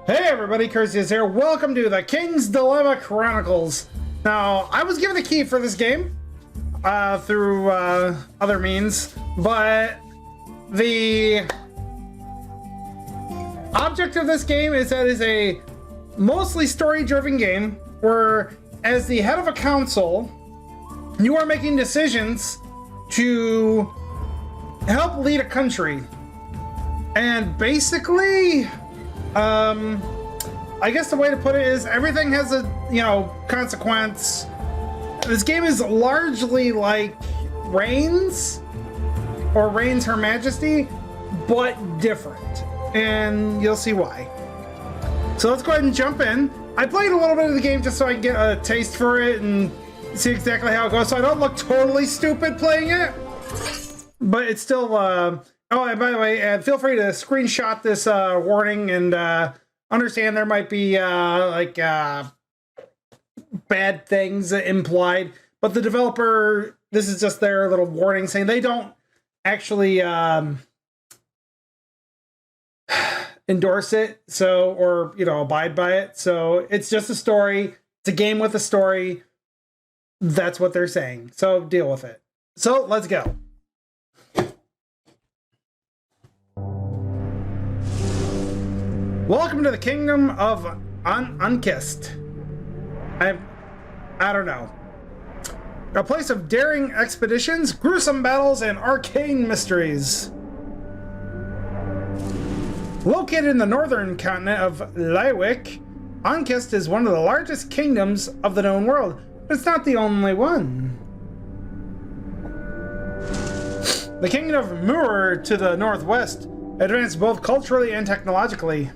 Hey everybody, Curseius here. Welcome to the King's Dilemma Chronicles. Now, I was given a key for this game through other means, but the object of this game is that it's a mostly story-driven game where, as the head of a council, you are making decisions to help lead a country. And basically, I guess the way to put it is everything has a, consequence. This game is largely like Reigns, or Reigns Her Majesty, but different. And you'll see why. So let's go ahead and jump in. I played a little bit of the game just so I can get a taste for it and see exactly how it goes, so I don't look totally stupid playing it. But it's still, oh, and by the way, feel free to screenshot this warning and understand there might be bad things implied. But the developer, this is just their little warning saying they don't actually endorse it, so, or abide by it. So it's just a story. It's a game with a story. That's what they're saying. So deal with it. So let's go. Welcome to the kingdom of Unkist. I don't know. A place of daring expeditions, gruesome battles, and arcane mysteries. Located in the northern continent of Lywick, Unkist is one of the largest kingdoms of the known world, but it's not the only one. The kingdom of Muir to the northwest advanced both culturally and technologically.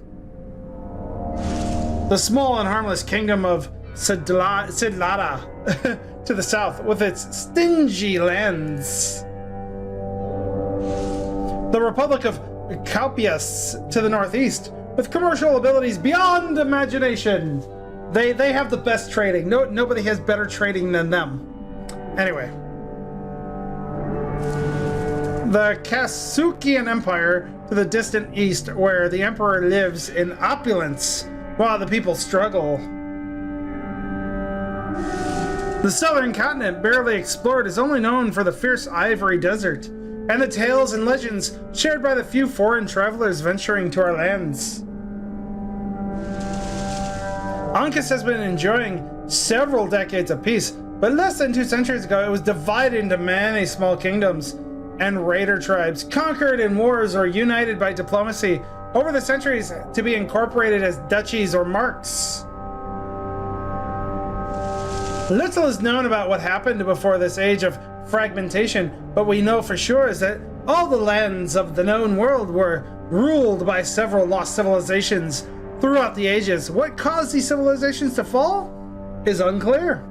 The small and harmless kingdom of Sidlada to the south, with its stingy lands. The Republic of Curseius to the northeast, with commercial abilities beyond imagination. They have the best trading. Nobody has better trading than them. Anyway. The Curseian Empire to the distant east, where the emperor lives in opulence while the people struggle. The southern continent, barely explored, is only known for the fierce ivory desert and the tales and legends shared by the few foreign travelers venturing to our lands. Unkist has been enjoying several decades of peace, but less than 2 centuries ago it was divided into many small kingdoms, and raider tribes, conquered in wars or united by diplomacy over the centuries to be incorporated as duchies or marks. Little is known about what happened before this age of fragmentation, but we know for sure is that all the lands of the known world were ruled by several lost civilizations throughout the ages. What caused these civilizations to fall is unclear.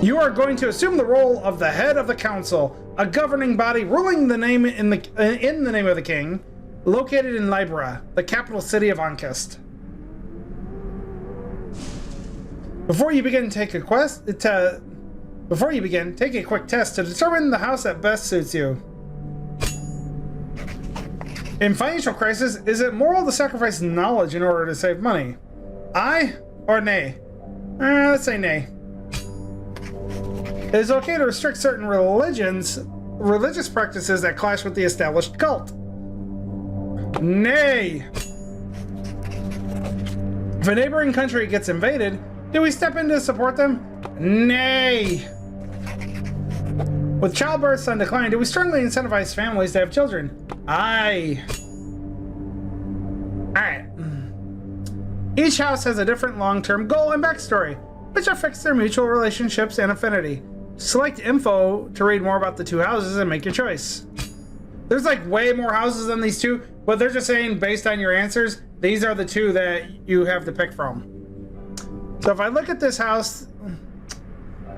You are going to assume the role of the head of the council, a governing body ruling the name in the name of the king, located in Libra, the capital city of Unkist. Before you begin, take a quick test to determine the house that best suits you. In financial crisis, is it moral to sacrifice knowledge in order to save money? Aye or nay? Let's say nay. It is okay to restrict certain religious practices that clash with the established cult. Nay. If a neighboring country gets invaded, do we step in to support them? Nay. With childbirths on decline, do we strongly incentivize families to have children? Aye. Alright. Each house has a different long-term goal and backstory, which affects their mutual relationships and affinity. Select info to read more about the 2 houses and make your choice. There's like way more houses than these 2, but they're just saying based on your answers, these are the 2 that you have to pick from. So if I look at this house,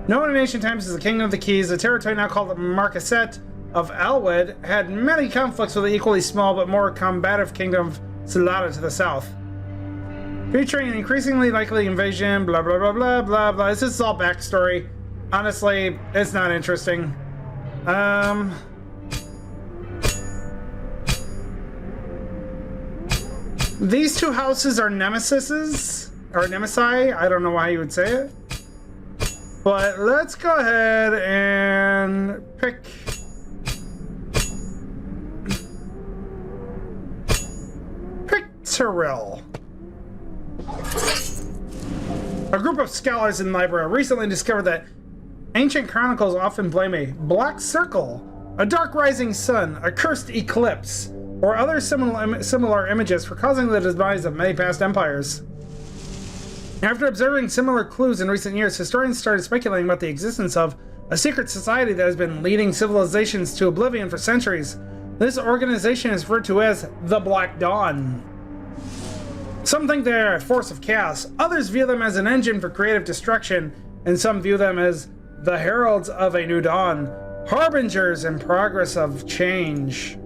known in ancient times as the Kingdom of the Keys, the territory now called the Marquessate of Alwed had many conflicts with the equally small but more combative Kingdom of Silada to the south. Featuring an increasingly likely invasion, blah blah blah blah blah blah. This is all backstory. Honestly, it's not interesting. These two houses are nemesises, or nemesi. I don't know why you would say it. But let's go ahead and pick Tyrell. A group of scholars in Libra recently discovered that ancient chronicles often blame a black circle, a dark rising sun, a cursed eclipse, or other similar images for causing the demise of many past empires. After observing similar clues in recent years, historians started speculating about the existence of a secret society that has been leading civilizations to oblivion for centuries. This organization is referred to as the Black Dawn. Some think they are a force of chaos, others view them as an engine for creative destruction, and some view them as the heralds of a new dawn, harbingers in progress of change.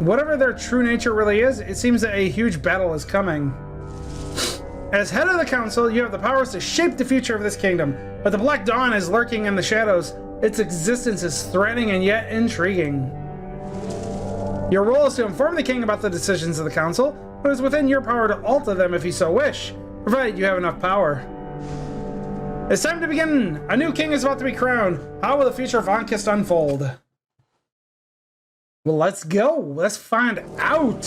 Whatever their true nature really is, it seems that a huge battle is coming. As head of the council, you have the powers to shape the future of this kingdom, but the Black Dawn is lurking in the shadows. Its existence is threatening and yet intriguing. Your role is to inform the king about the decisions of the council, but it is within your power to alter them if you so wish, provided you have enough power. It's time to begin! A new king is about to be crowned. How will the future of Ankist unfold? Well, let's go. Let's find out.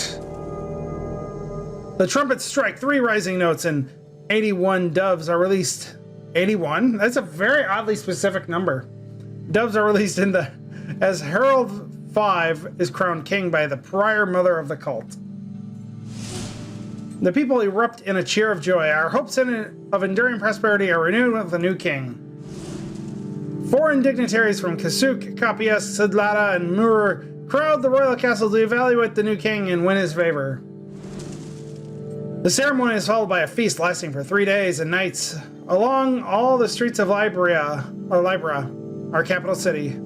The trumpets strike 3 rising notes and 81 doves are released. 81? That's a very oddly specific number. Doves are released in the as Herald 5 is crowned king by the prior mother of the cult. The people erupt in a cheer of joy. Our hopes of enduring prosperity are renewed with the new king. 4 dignitaries from Kasuk, Capias, Sidlata, and Mur crowd the royal castle to evaluate the new king and win his favor. The ceremony is followed by a feast lasting for 3 days and nights along all the streets of Libra, our capital city.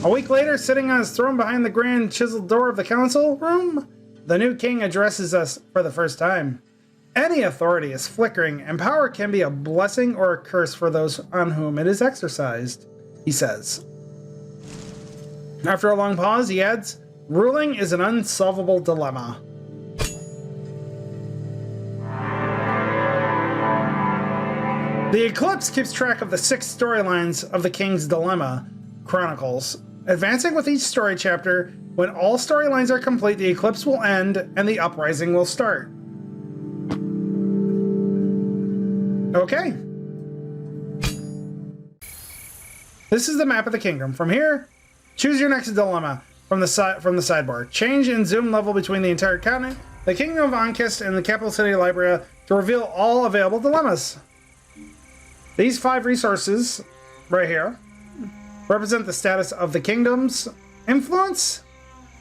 A week later, sitting on his throne behind the grand chiseled door of the council room, the new king addresses us for the first time. Any authority is flickering, and power can be a blessing or a curse for those on whom it is exercised, he says. After a long pause, he adds, ruling is an unsolvable dilemma. The Eclipse keeps track of the 6 storylines of the King's Dilemma chronicles. Advancing with each story chapter, when all storylines are complete, the eclipse will end and the uprising will start. Okay. This is the map of the kingdom. From here, choose your next dilemma from the sidebar. Change in zoom level between the entire continent, the kingdom of Ankist, and the capital city of Libra to reveal all available dilemmas. These 5 resources right here represent the status of the kingdom's influence,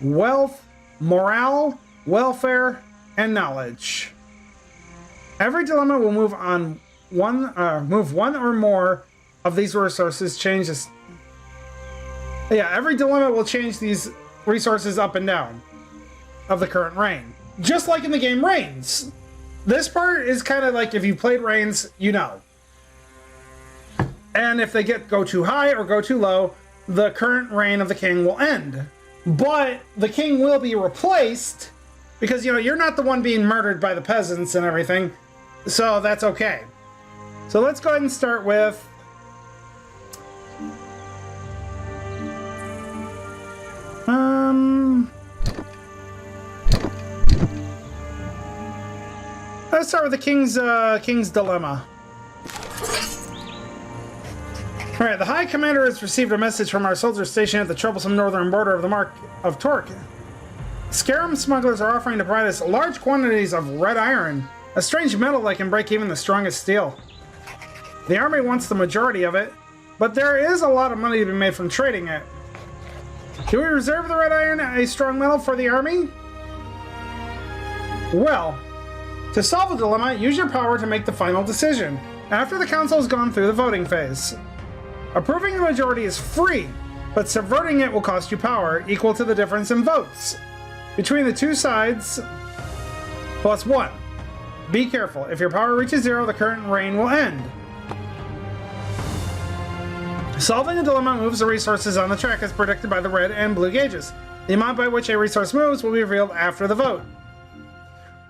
wealth, morale, welfare, and knowledge. Every dilemma will move one or more of these resources. Every dilemma will change these resources up and down of the current reign, just like in the game Reigns. This part is kind of like if you played Reigns, you know. And if they go too high or go too low, the current reign of the king will end. But the king will be replaced because, you know, you're not the one being murdered by the peasants and everything. So that's okay. So let's go ahead and start with... Let's start with the king's dilemma. Alright, the High Commander has received a message from our soldiers stationed at the troublesome northern border of the Mark of Torque. Scarum smugglers are offering to provide us large quantities of red iron, a strange metal that can break even the strongest steel. The army wants the majority of it, but there is a lot of money to be made from trading it. Do we reserve the red iron, a strong metal, for the army? Well, to solve the dilemma, use your power to make the final decision, after the council has gone through the voting phase. Approving the majority is free, but subverting it will cost you power equal to the difference in votes between the two sides plus 1. Be careful. If your power reaches 0, the current reign will end. Solving a dilemma moves the resources on the track as predicted by the red and blue gauges. The amount by which a resource moves will be revealed after the vote.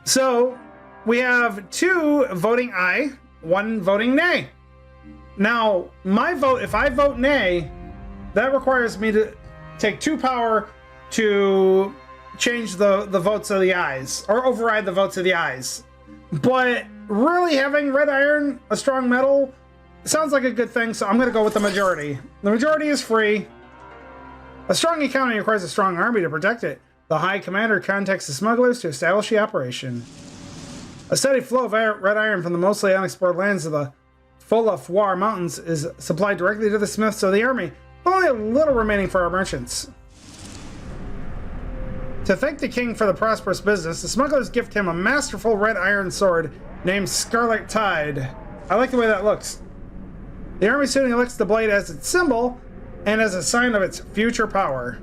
So, we have 2 voting aye, 1 voting nay. Now, my vote, if I vote nay, that requires me to take 2 power to change the votes of the ayes, or override the votes of the ayes. But really having red iron, a strong metal, sounds like a good thing, so I'm going to go with the majority. The majority is free. A strong economy requires a strong army to protect it. The High Commander contacts the smugglers to establish the operation. A steady flow of red iron from the mostly unexplored lands of the Folafwar Mountains is supplied directly to the smiths of the army, with only a little remaining for our merchants. To thank the king for the prosperous business, the smugglers gift him a masterful red iron sword named Scarlet Tide. I like the way that looks. The army soon elects the blade as its symbol and as a sign of its future power.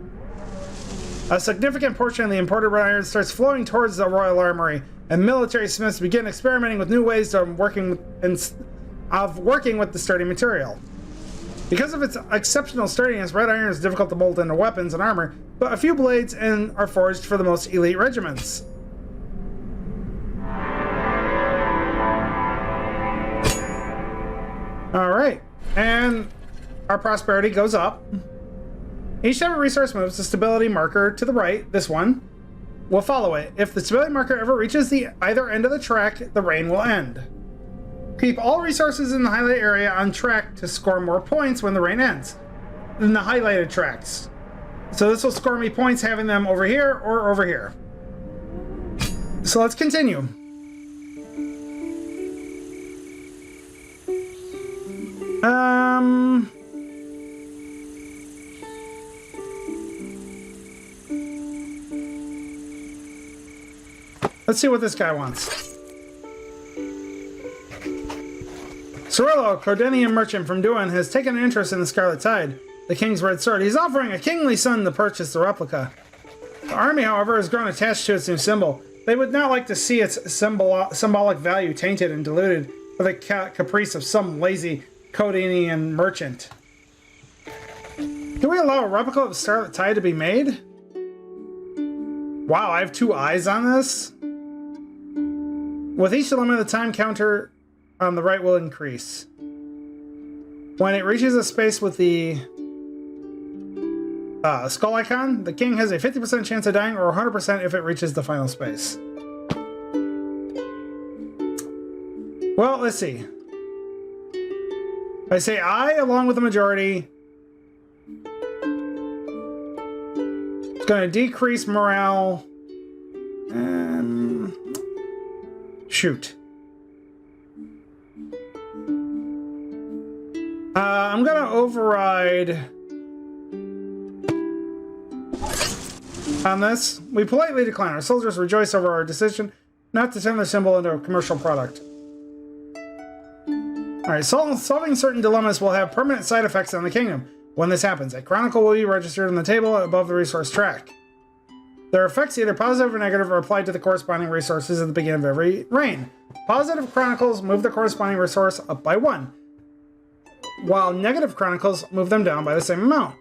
A significant portion of the imported red iron starts flowing towards the royal armory, and military smiths begin experimenting with new ways of working with the sturdy material. Because of its exceptional sturdiness, red iron is difficult to mold into weapons and armor, but a few blades are forged for the most elite regiments. Alright, and our prosperity goes up. Each time a resource moves, the stability marker to the right, this one, will follow it. If the stability marker ever reaches the either end of the track, the reign will end. Keep all resources in the highlighted area on track to score more points when the reign ends than the highlighted tracks. So this will score me points having them over here or over here. So let's continue. Let's see what this guy wants. Cirillo, a Cordenian merchant from Duan, has taken an interest in the Scarlet Tide, the king's red sword. He's offering a kingly son to purchase the replica. The army, however, has grown attached to its new symbol. They would not like to see its symbolic value tainted and diluted for the caprice of some lazy Cordenian merchant. Can we allow a replica of the Scarlet Tide to be made? Wow, I have 2 eyes on this? With each element, the time counter on the right will increase. When it reaches a space with the skull icon, the king has a 50% chance of dying, or 100% if it reaches the final space. Well, let's see. I say aye along with the majority. It's going to decrease morale. Shoot. I'm gonna override on this. We politely decline. Our soldiers rejoice over our decision not to turn the symbol into a commercial product. Alright, solving certain dilemmas will have permanent side effects on the kingdom. When this happens, a chronicle will be registered on the table above the resource track. Their effects, either positive or negative, are applied to the corresponding resources at the beginning of every reign. Positive chronicles move the corresponding resource up by 1, while negative chronicles move them down by the same amount.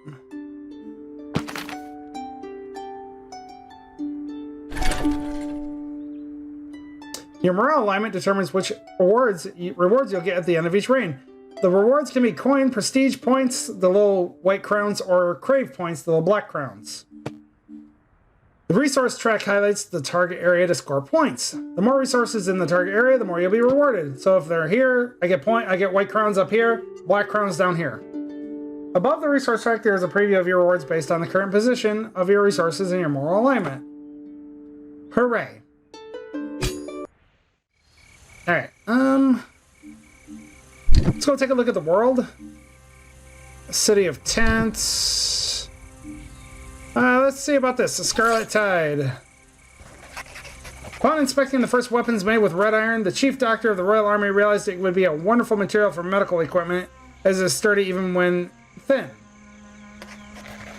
Your morale alignment determines which rewards you'll get at the end of each reign. The rewards can be coin, prestige points, the little white crowns, or crave points, the little black crowns. The resource track highlights the target area to score points. The more resources in the target area, the more you'll be rewarded. So if they're here, I get white crowns up here, black crowns down here. Above the resource track, there is a preview of your rewards based on the current position of your resources and your moral alignment. Hooray. Alright, let's go take a look at the world. City of Tents. Let's see about this. The Scarlet Tide. Upon inspecting the first weapons made with red iron, the chief doctor of the Royal Army realized it would be a wonderful material for medical equipment, as it is sturdy even when thin.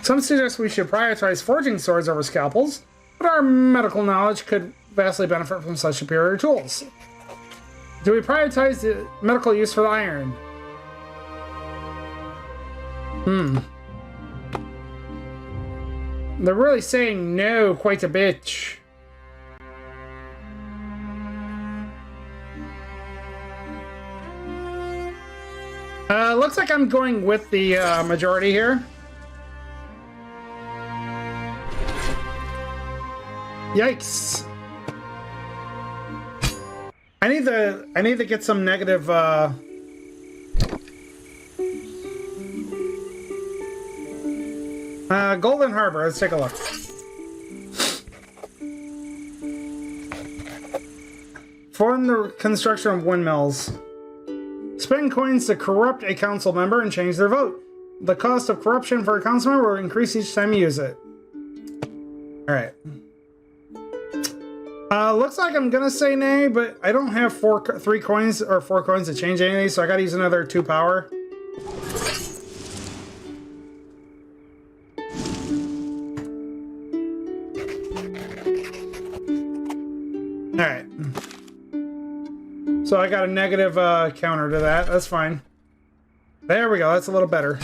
Some suggest we should prioritize forging swords over scalpels, but our medical knowledge could vastly benefit from such superior tools. Do we prioritize the medical use for the iron? They're really saying no quite a bit. Looks like I'm going with the majority here. Yikes. I need to get some negative Golden Harbor, let's take a look. Fund the construction of windmills. Spend coins to corrupt a council member and change their vote. The cost of corruption for a council member will increase each time you use it. Alright. Looks like I'm gonna say nay, but I don't have 4 coins to change anything, so I gotta use another 2 power. Alright. So I got a negative counter to that. That's fine. There we go. That's a little better.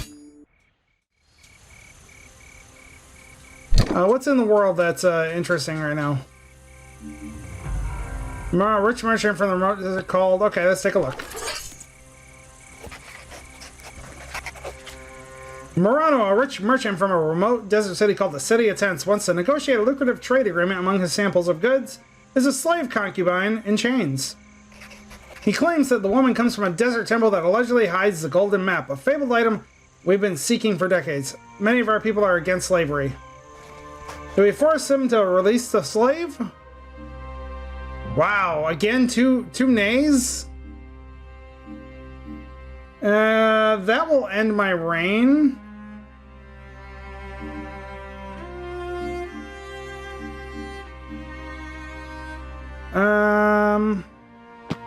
What's in the world that's interesting right now? Rich merchant from the remote desert called. Okay, let's take a look. Murano, a rich merchant from a remote desert city called the City of Tents, wants to negotiate a lucrative trade agreement. Among his samples of goods is a slave concubine in chains. He claims that the woman comes from a desert temple that allegedly hides the golden map, a fabled item we've been seeking for decades. Many of our people are against slavery. Do we force him to release the slave? Wow, again, two nays? That will end my reign.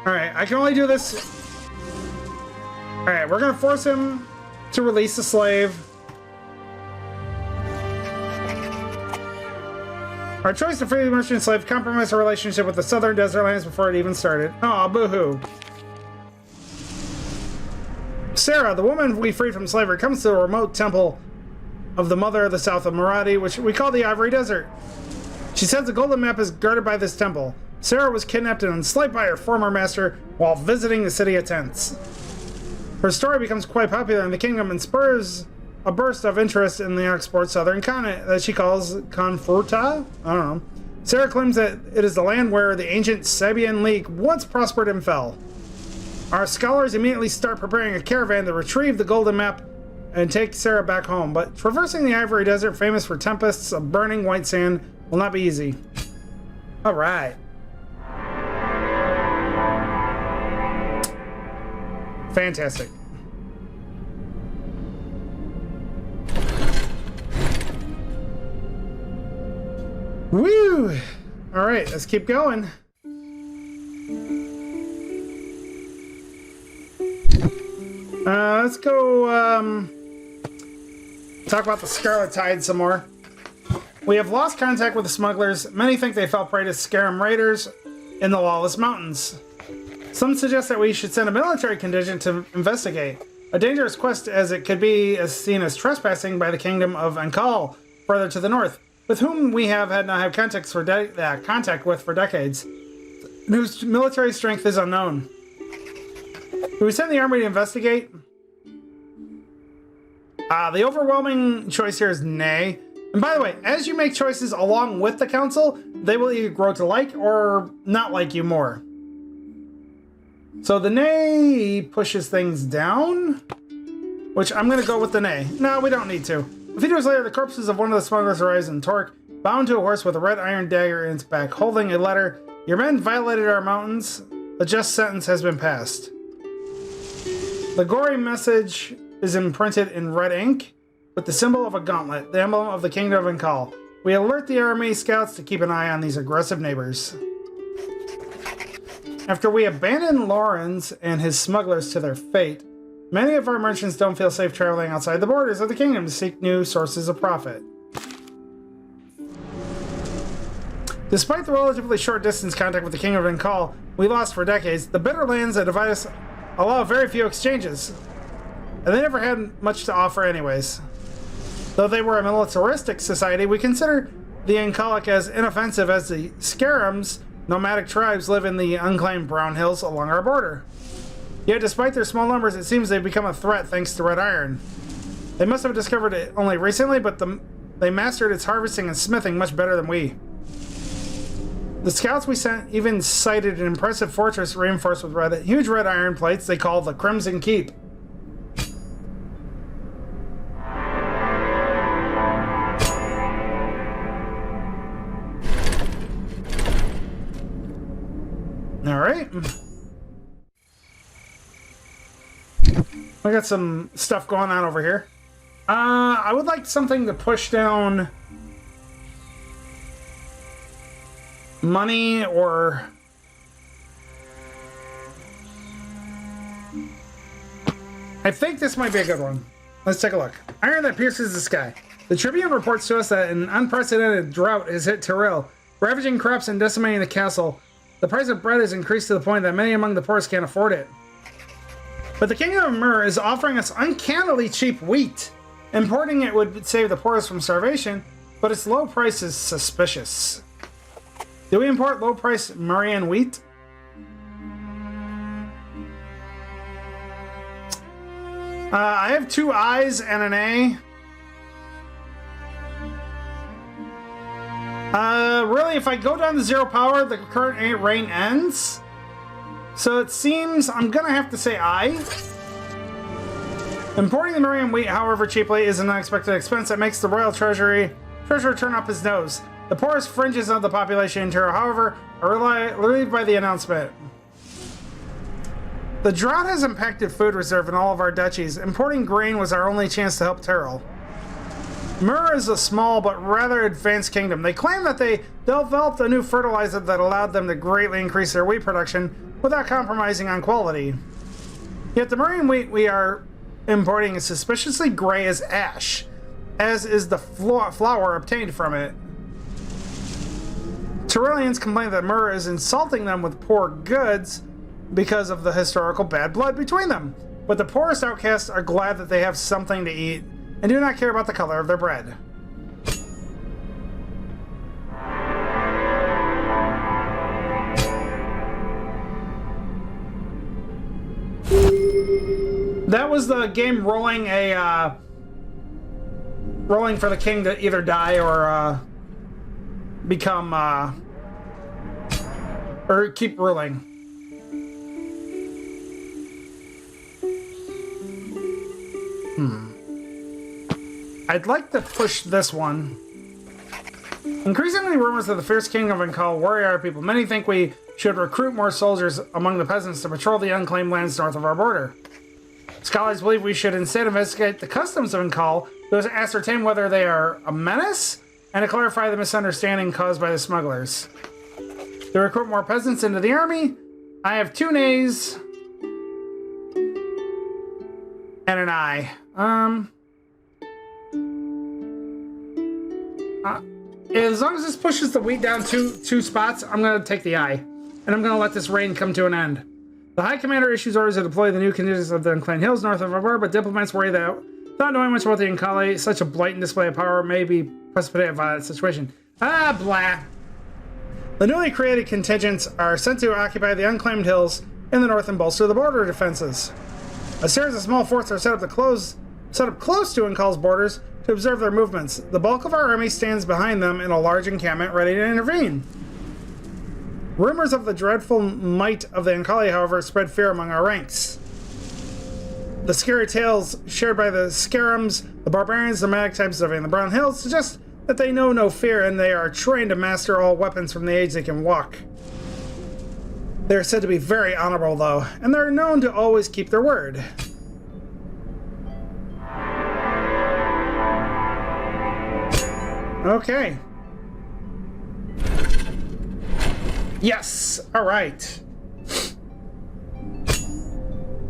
Alright, I can only do this. Alright, we're gonna force him to release the slave. Our choice to free the merchant slave compromised our relationship with the southern desert lands before it even started. Aw, boo-hoo. Sarah, the woman we freed from slavery, comes to the remote temple of the mother of the south of Maradi, which we call the Ivory Desert. She says the golden map is guarded by this temple. Sarah was kidnapped and enslaved by her former master while visiting the City of Tents. Her story becomes quite popular in the kingdom and spurs a burst of interest in the export southern continent that she calls Conforta? I don't know. Sarah claims that it is the land where the ancient Sabian League once prospered and fell. Our scholars immediately start preparing a caravan to retrieve the golden map and take Sarah back home, but traversing the Ivory Desert, famous for tempests of burning white sand, will not be easy. Alright. Fantastic. Woo! Alright, let's keep going. Let's go, talk about the Scarlet Tide some more. We have lost contact with the smugglers. Many think they fell prey to Scarum raiders in the Lawless Mountains. Some suggest that we should send a military contingent to investigate. A dangerous quest, as it could be seen as trespassing by the kingdom of Ankal, further to the north, with whom we have had not had contact with for decades, whose military strength is unknown. Do we send the army to investigate? The overwhelming choice here is nay. And by the way, as you make choices along with the council, they will either grow to like or not like you more. So the nay pushes things down, which I'm going to go with the nay. No, we don't need to. A few years later, the corpses of one of the smugglers arise in Torque, bound to a horse with a red iron dagger in its back, holding a letter. Your men violated our mountains. A just sentence has been passed. The gory message is imprinted in red ink with the symbol of a gauntlet, the emblem of the kingdom of Ankal. We alert the army scouts to keep an eye on these aggressive neighbors. After we abandon Lawrence and his smugglers to their fate, many of our merchants don't feel safe traveling outside the borders of the kingdom to seek new sources of profit. Despite the relatively short distance contact with the King of Ankal we lost for decades, the bitter lands that divide us allow very few exchanges. And they never had much to offer anyways. Though they were a militaristic society, we consider the Ancolic as inoffensive as the Scarams, nomadic tribes, live in the unclaimed brown hills along our border. Yet despite their small numbers, it seems they've become a threat thanks to red iron. They must have discovered it only recently, but they mastered its harvesting and smithing much better than we. The scouts we sent even sighted an impressive fortress reinforced with huge red iron plates they call the Crimson Keep. Alright. We got some stuff going on over here. I would like something to push down money or... I think this might be a good one. Let's take a look. Iron that pierces the sky. The Tribune reports to us that an unprecedented drought has hit Tyrell, ravaging crops and decimating the castle. The price of bread has increased to the point that many among the poorest can't afford it. But the Kingdom of Myrrh is offering us uncannily cheap wheat. Importing it would save the poorest from starvation, but its low price is suspicious. Do we import low-price Murrian wheat? I have 2 I's and an A. Really, if I go down to 0 power, the current reign ends. So it seems I'm gonna have to say I. Importing the Murrian wheat, however cheaply, is an unexpected expense that makes the royal treasurer turn up his nose. The poorest fringes of the population in Tyrell, however, are relieved by the announcement. The drought has impacted food reserve in all of our duchies. Importing grain was our only chance to help Tyrell. Myrrh is a small but rather advanced kingdom. They claim that they developed a new fertilizer that allowed them to greatly increase their wheat production without compromising on quality. Yet the Murrian wheat we are importing is suspiciously gray as ash, as is the flour obtained from it. Tyrellians complain that Myrrh is insulting them with poor goods because of the historical bad blood between them. But the poorest outcasts are glad that they have something to eat and do not care about the color of their bread. That was the game rolling rolling for the king to either die or become or keep ruling. I'd like to push this one. Increasingly, rumors of the fierce kingdom of Inkal worry our people. Many think we should recruit more soldiers among the peasants to patrol the unclaimed lands north of our border. Scholars believe we should instead investigate the customs of Inkal to ascertain whether they are a menace and to clarify the misunderstanding caused by the smugglers. To recruit more peasants into the army, I have 2 nays and an I. As long as this pushes the wheat down two spots, I'm going to take the I. And I'm going to let this reign come to an end. The High Commander issues orders to deploy the new conditions of the Unclaimed Hills north of our border, but diplomats worry that, without knowing much about the Ancali, such a blatant display of power may be precipitated by that situation. Ah, blah. The newly created contingents are sent to occupy the Unclaimed Hills in the north and bolster the border defenses. A series of small forts are set up close to Uncal's borders to observe their movements. The bulk of our army stands behind them in a large encampment ready to intervene. Rumors of the dreadful might of the Ancali, however, spread fear among our ranks. The scary tales shared by the Scarams, the barbarians, the nomadic types of in the Brown Hills suggest that they know no fear and they are trained to master all weapons from the age they can walk. They are said to be very honorable, though, and they're known to always keep their word. Okay. Yes! Alright.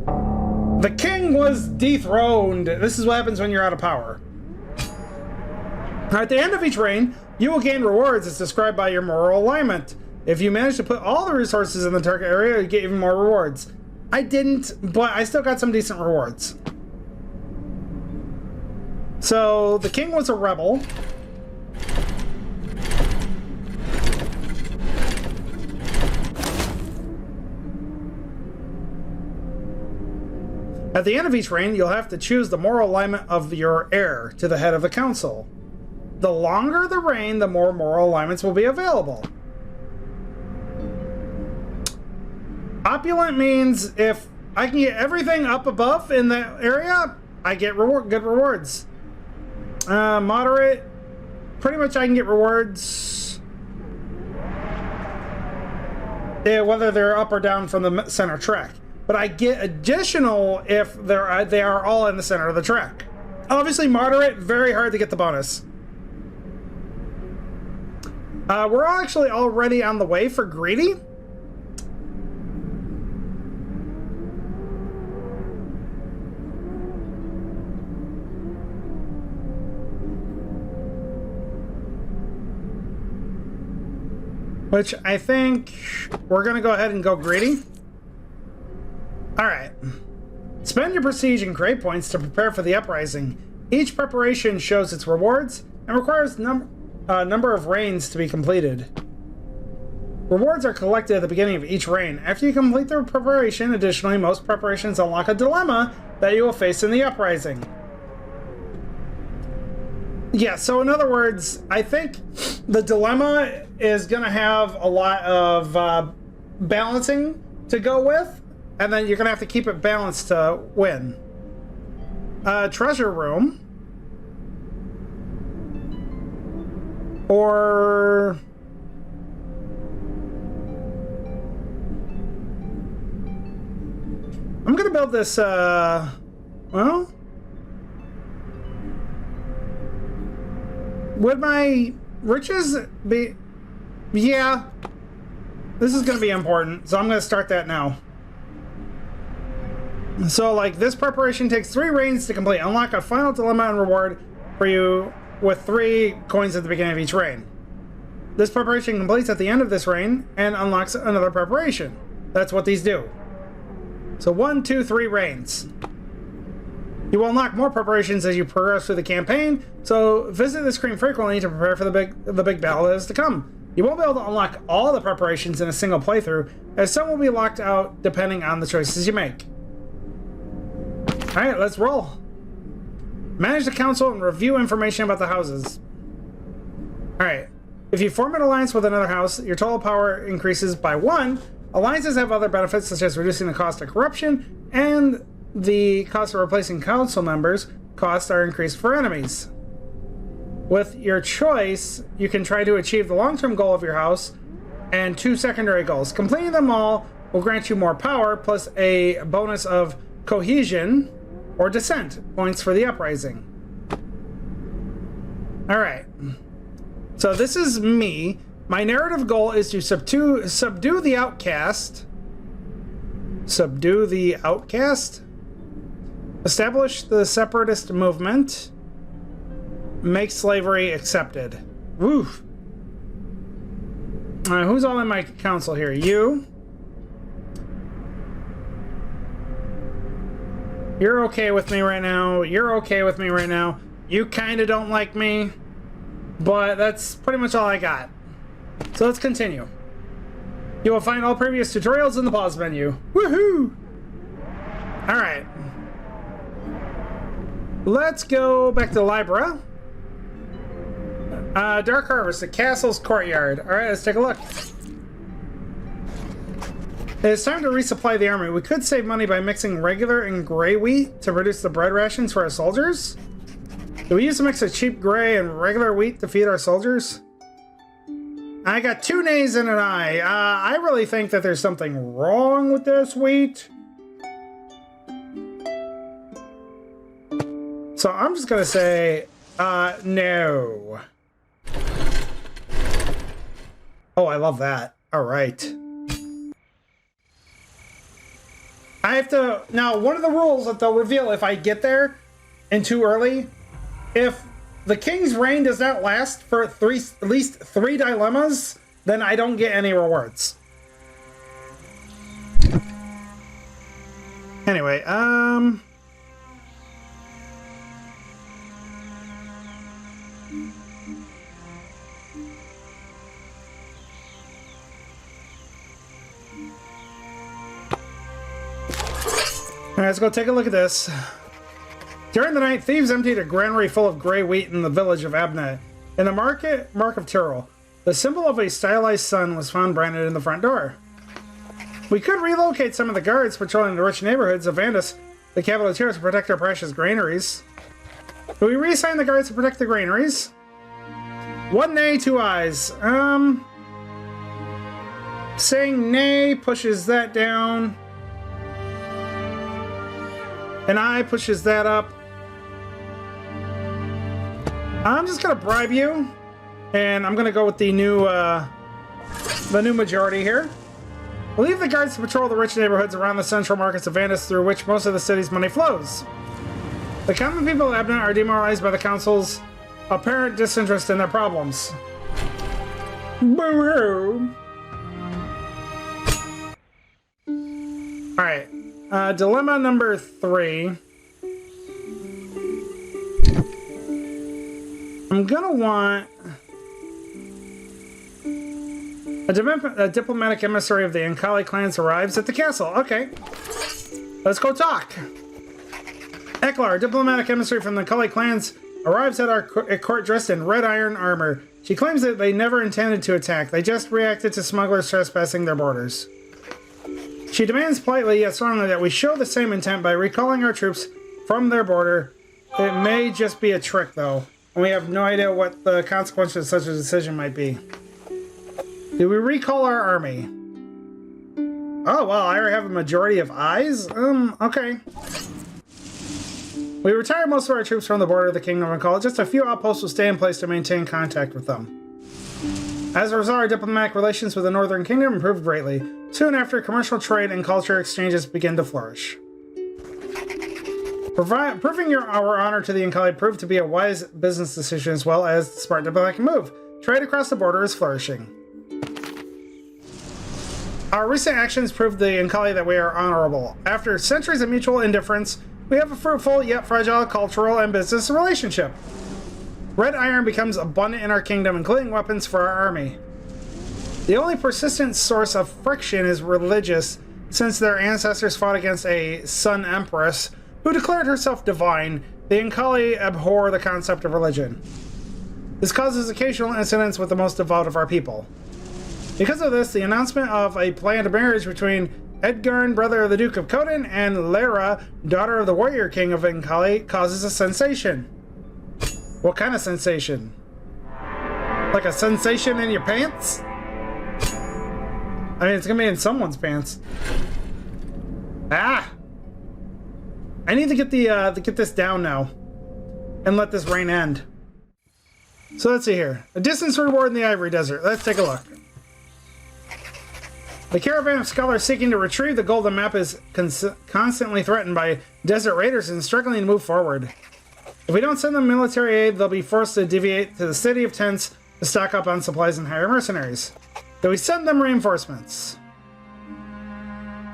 The king was dethroned. This is what happens when you're out of power. At the end of each reign, you will gain rewards as described by your moral alignment. If you manage to put all the resources in the target area, you get even more rewards. I didn't, but I still got some decent rewards. So the king was a rebel. At the end of each reign, you'll have to choose the moral alignment of your heir to the head of the council. The longer the reign, the more moral alignments will be available. Opulent means if I can get everything up above in that area, I get good rewards. Moderate, pretty much I can get rewards. Yeah, whether they're up or down from the center track. But I get additional if they are all in the center of the track. Obviously, moderate, very hard to get the bonus. We're actually already on the way for greedy. Which I think we're going to go ahead and go greedy. Alright. Spend your prestige and create points to prepare for the uprising. Each preparation shows its rewards and requires number of reigns to be completed. Rewards are collected at the beginning of each reign. After you complete the preparation, additionally, most preparations unlock a dilemma that you will face in the uprising. Yeah, so in other words, I think the dilemma is going to have a lot of balancing to go with. And then you're going to have to keep it balanced to win. Treasure room. Or... I'm going to build this, well... Would my riches be... Yeah. This is going to be important, so I'm going to start that now. So, like, this preparation takes 3 reigns to complete. Unlock a final dilemma and reward for you with 3 coins at the beginning of each reign. This preparation completes at the end of this reign and unlocks another preparation. That's what these do. So 1, 2, 3 reigns. You will unlock more preparations as you progress through the campaign, so visit the screen frequently to prepare for the big battle that is to come. You won't be able to unlock all the preparations in a single playthrough, as some will be locked out depending on the choices you make. Alright, let's roll. Manage the council and review information about the houses. Alright. If you form an alliance with another house, your total power increases by 1. Alliances have other benefits, such as reducing the cost of corruption, and the cost of replacing council members. Costs are increased for enemies. With your choice, you can try to achieve the long-term goal of your house and 2 secondary goals. Completing them all will grant you more power, plus a bonus of cohesion or dissent points for the uprising. Alright. So this is me. My narrative goal is to subdue the outcast. Subdue the outcast? Establish the separatist movement. Make slavery accepted. Woof. Who's all in my council here? You. You're okay with me right now. You're okay with me right now. You kind of don't like me. But that's pretty much all I got. So let's continue. You will find all previous tutorials in the pause menu. Woohoo! Alright. Let's go back to the library. Dark Harvest, the castle's courtyard. Alright, let's take a look. It's time to resupply the army. We could save money by mixing regular and gray wheat to reduce the bread rations for our soldiers. Do we use a mix of cheap gray and regular wheat to feed our soldiers? I got 2 nays and an I. I really think that there's something wrong with this wheat. So I'm just gonna say, no. Oh, I love that. All right. I have to, now one of the rules that they'll reveal if I get there and too early, if the king's reign does not last for at least 3 dilemmas, then I don't get any rewards. Anyway, Alright, let's go take a look at this. During the night, thieves emptied a granary full of gray wheat in the village of Abnett. In the mark of Tyrol, the symbol of a stylized sun was found branded in the front door. We could relocate some of the guards patrolling the rich neighborhoods of Vandus, the capital of Tyrol, to protect our precious granaries. Do we reassign the guards to protect the granaries? 1 nay, 2 ayes. Saying nay pushes that down. An aye pushes that up. I'm just gonna bribe you, and I'm gonna go with the new majority here. We'll leave the guards to patrol the rich neighborhoods around the central markets of Vandus, through which most of the city's money flows. The common people of Abnett are demoralized by the council's apparent disinterest in their problems. Boo-hoo! Alright, dilemma number 3. I'm gonna want a diplomatic emissary of the Ankali clans arrives at the castle. Okay, let's go talk. Eklar, diplomatic emissary from the Ankali clans, arrives at our court dressed in red iron armor. She claims that they never intended to attack. They just reacted to smugglers trespassing their borders. She demands politely yet strongly that we show the same intent by recalling our troops from their border. It may just be a trick, though, and we have no idea what the consequences of such a decision might be. Do we recall our army? Oh, well, I already have a majority of ayes? Okay. We retired most of our troops from the border of the Kingdom of Ankali. Just a few outposts will stay in place to maintain contact with them. As a result, our diplomatic relations with the Northern Kingdom improved greatly. Soon after, commercial trade and culture exchanges began to flourish. Proving our honor to the Ankali proved to be a wise business decision as well as the smart diplomatic move. Trade across the border is flourishing. Our recent actions proved the Ankali that we are honorable. After centuries of mutual indifference, we have a fruitful yet fragile cultural and business relationship. Red iron becomes abundant in our kingdom, including weapons for our army. The only persistent source of friction is religious, since their ancestors fought against a Sun Empress who declared herself divine. The Ankali abhor the concept of religion. This causes occasional incidents with the most devout of our people. Because of this, the announcement of a planned marriage between Edgarn, brother of the Duke of Coden, and Lara, daughter of the warrior king of Ankali, causes a sensation. What kind of sensation? Like a sensation in your pants? I mean, it's gonna be in someone's pants. Ah! I need to get get this down now, and let this rain end. So let's see here. A distance reward in the Ivory Desert. Let's take a look. The caravan of scholars seeking to retrieve the golden map is constantly threatened by desert raiders and struggling to move forward. If we don't send them military aid, they'll be forced to deviate to the city of tents to stock up on supplies and hire mercenaries. Do we send them reinforcements?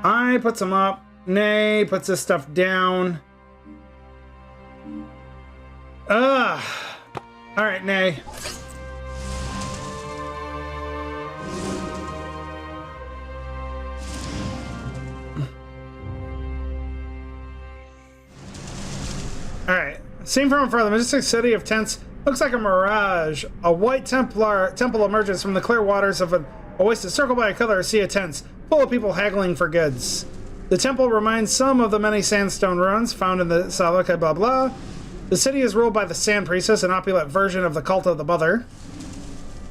I puts them up. Nay puts this stuff down. Ugh. Alright, Nay. Alright. Seen from afar, the majestic city of tents looks like a mirage. A white temple emerges from the clear waters of an oasis circled by a colored sea of tents, full of people haggling for goods. The temple reminds some of the many sandstone ruins found in the Salaka blah blah. The city is ruled by the Sand Priestess, an opulent version of the cult of the Mother.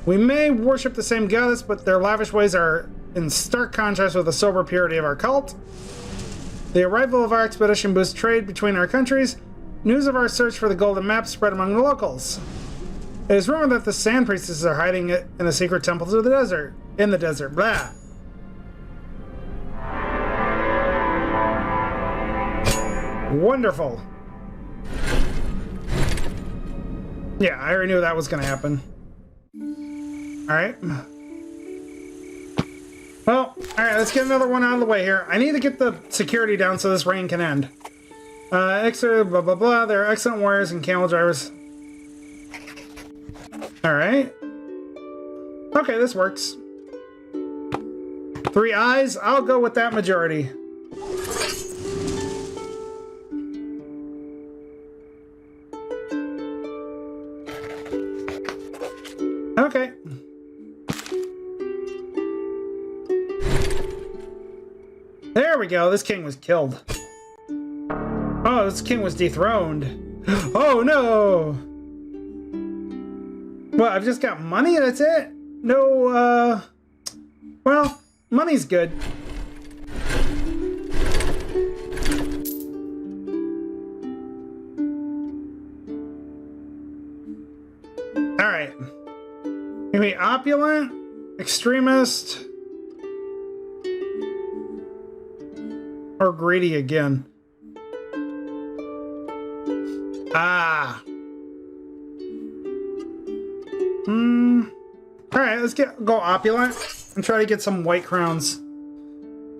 We may worship the same goddess, but their lavish ways are in stark contrast with the sober purity of our cult. The arrival of our expedition boosts trade between our countries. News of our search for the golden map spread among the locals. It is rumored that the Sand Priestesses are hiding it in the secret temples of the desert. In the desert, blah. Wonderful. Yeah, I already knew that was going to happen. Alright. Well, alright, let's get another one out of the way here. I need to get the security down so this rain can end. Extra, blah, blah, blah. They're excellent warriors and camel drivers. Alright. Okay, this works. 3 eyes. I'll go with that majority. Okay. There we go. This king was killed. Oh, this king was dethroned. Oh, no. Well, I've just got money. That's it. No, well, money's good. All right. Give me opulent, extremist, or greedy again. Ah. All right, let's go opulent and try to get some white crowns.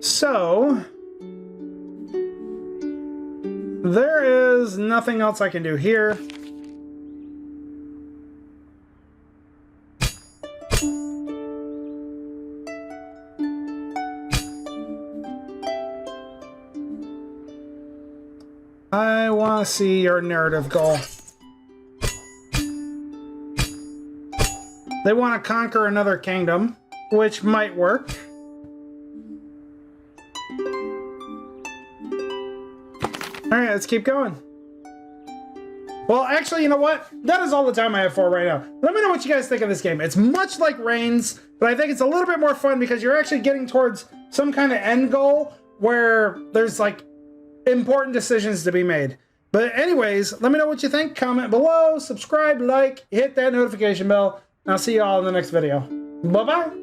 So there is nothing else I can do here. I want to see your narrative goal. They want to conquer another kingdom, which might work. All right, let's keep going. Well, actually, you know what? That is all the time I have for right now. Let me know what you guys think of this game. It's much like Reigns, but I think it's a little bit more fun because you're actually getting towards some kind of end goal where there's like important decisions to be made. But anyways, let me know what you think. Comment below, subscribe, like, hit that notification bell. I'll see you all in the next video. Bye-bye.